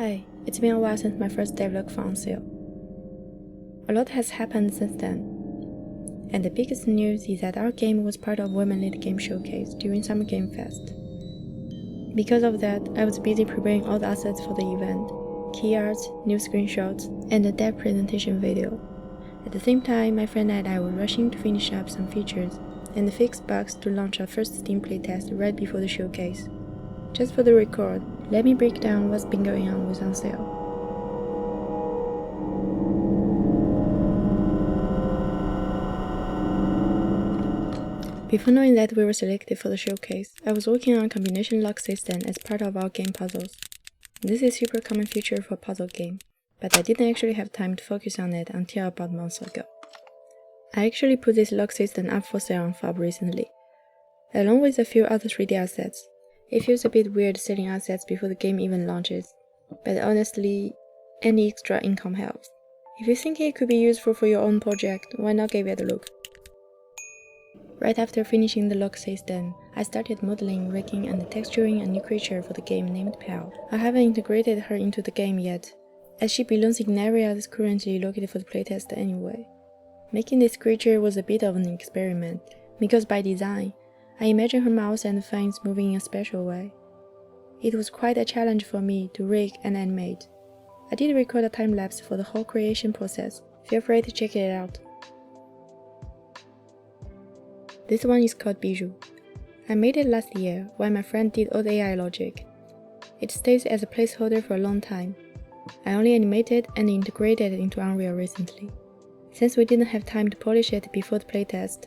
Hi, it's been a while since my first devlog for Unseal. A lot has happened since then, and the biggest news is that our game was part of Women-led Game Showcase during Summer Game Fest. Because of that, I was busy preparing all the assets for the event, key arts, new screenshots, and a dev presentation video. At the same time, my friend and I were rushing to finish up some features and fix bugs to launch our first Steam Playtest right before the showcase. Just for the record, let me break down what's been going on with Unseal. Before knowing that we were selected for the showcase, I was working on a combination lock system as part of our game puzzles. This is a super common feature for a puzzle game, but I didn't actually have time to focus on it until about a month ago. I actually put this lock system up for sale on FUB recently, along with a few other 3D assets. It feels a bit weird selling assets before the game even launches, but honestly, any extra income helps. If you think it could be useful for your own project, why not give it a look? Right after finishing the lock system, I started modeling, rigging, and texturing a new creature for the game named Pal. I haven't integrated her into the game yet, as she belongs in an area that's currently located for the playtest anyway. Making this creature was a bit of an experiment, because by design, I imagine her mouth and fangs moving in a special way. It was quite a challenge for me to rig and animate. I did record a time-lapse for the whole creation process. Feel free to check it out. This one is called Bijou. I made it last year while my friend did all the AI logic. It stays as a placeholder for a long time. I only animated and integrated it into Unreal recently. Since we didn't have time to polish it before the playtest,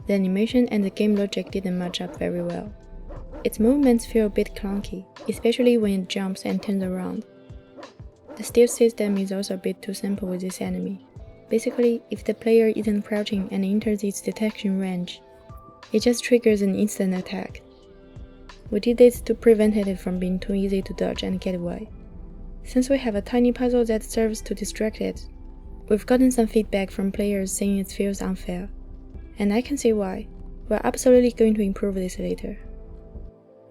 the animation and the game logic didn't match up very well. Its movements feel a bit clunky, especially when it jumps and turns around. The stealth system is also a bit too simple with this enemy. Basically, if the player isn't crouching and enters its detection range, it just triggers an instant attack. We did this to prevent it from being too easy to dodge and get away. Since we have a tiny puzzle that serves to distract it, we've gotten some feedback from players saying it feels unfair. And I can see why. We're absolutely going to improve this later.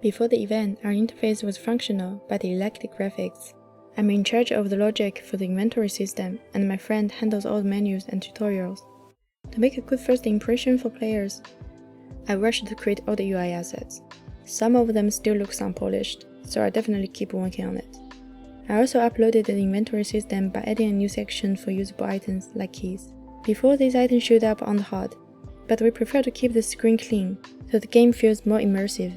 Before the event, our interface was functional but it lacked graphics. I'm in charge of the logic for the inventory system, and my friend handles all the menus and tutorials. To make a good first impression for players, I rushed to create all the UI assets. Some of them still look unpolished, so I'll definitely keep working on it. I also uploaded the inventory system by adding a new section for usable items like keys. Before, these items showed up on the HUD, but we prefer to keep the screen clean so the game feels more immersive,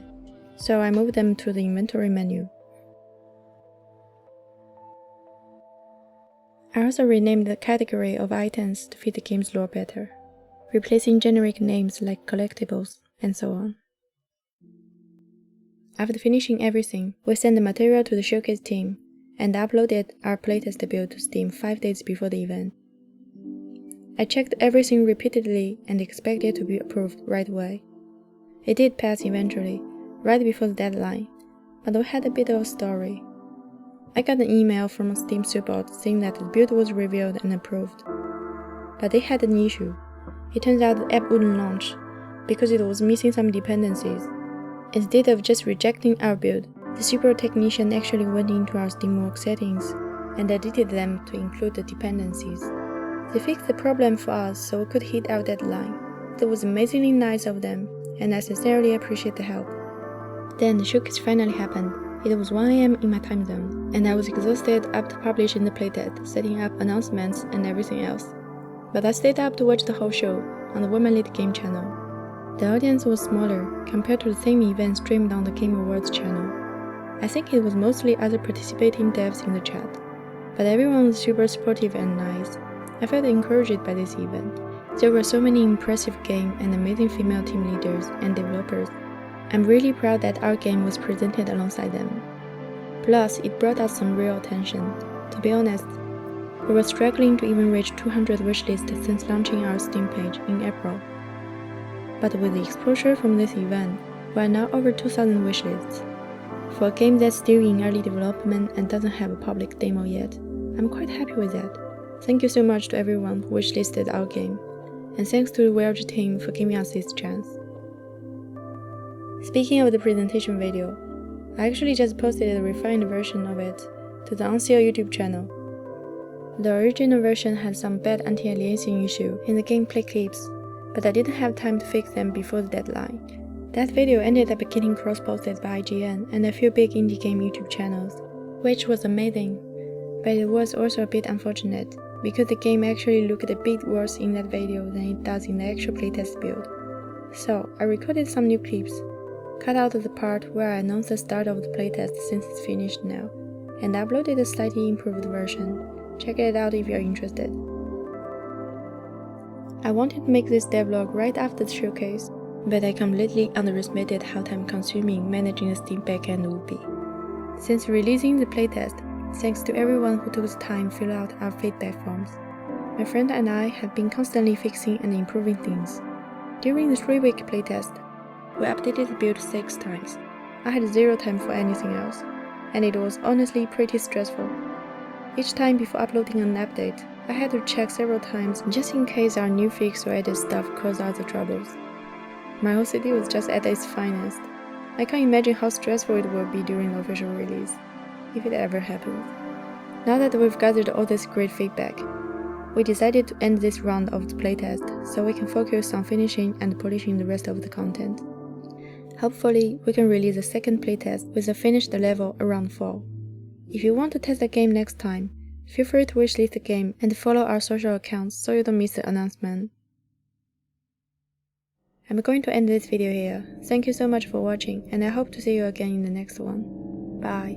so I moved them to the inventory menu. I also renamed the category of items to fit the game's lore better, replacing generic names like collectibles and so on. After finishing everything, we sent the material to the showcase team and uploaded our playtest build to Steam 5 days before the event. I checked everything repeatedly and expected it to be approved right away. It did pass eventually, right before the deadline, but we had a bit of a story. I got an email from Steam support saying that the build was reviewed and approved. But they had an issue. It turns out the app wouldn't launch because it was missing some dependencies. Instead of just rejecting our build, the support technician actually went into our Steamworks settings and edited them to include the dependencies. They fixed the problem for us so we could hit our deadline. That was amazingly nice of them, and I sincerely appreciate the help. Then the showcase finally happened. It was 1 AM in my time zone, and I was exhausted after publishing the playtest, setting up announcements and everything else. But I stayed up to watch the whole show on the Women-led Game channel. The audience was smaller compared to the same event streamed on the Game Awards channel. I think it was mostly other participating devs in the chat, but everyone was super supportive and nice. I felt encouraged by this event. There were so many impressive game and amazing female team leaders and developers. I'm really proud that our game was presented alongside them. Plus, it brought us some real attention. To be honest, we were struggling to even reach 200 wishlists since launching our Steam page in April. But with the exposure from this event, we are now over 2,000 wishlists. For a game that's still in early development and doesn't have a public demo yet, I'm quite happy with that. Thank you so much to everyone who wishlisted our game, and thanks to the WLG team for giving us this chance. Speaking of the presentation video, I actually just posted a refined version of it to to the Unseal YouTube channel. The original version had some bad anti-aliasing issue in the gameplay clips, but I didn't have time to fix them before the deadline. That video ended up getting cross-posted by IGN and a few big indie game YouTube channels, which was amazing, but it was also a bit unfortunate, because the game actually looked a bit worse in that video than it does in the actual playtest build. So, I recorded some new clips, cut out the part where I announced the start of the playtest since it's finished now, and uploaded a slightly improved version. Check it out if you're interested. I wanted to make this devlog right after the showcase, but I completely underestimated how time-consuming managing the Steam backend would be. Since releasing the playtest, thanks to everyone who took the time to fill out our feedback forms, my friend and I have been constantly fixing and improving things. During the 3-week playtest, we updated the build 6 times. I had zero time for anything else, and it was honestly pretty stressful. Each time before uploading an update, I had to check several times just in case our new fix or added stuff caused other troubles. My OCD was just at its finest. I can't imagine how stressful it will be during the official release, if it ever happens. Now that we've gathered all this great feedback, we decided to end this round of the playtest so we can focus on finishing and polishing the rest of the content. Hopefully, we can release the second playtest with a finished level around fall. If you want to test the game next time, feel free to wishlist the game and follow our social accounts so you don't miss the announcement. I'm going to end this video here. Thank you so much for watching, and I hope to see you again in the next one. Bye.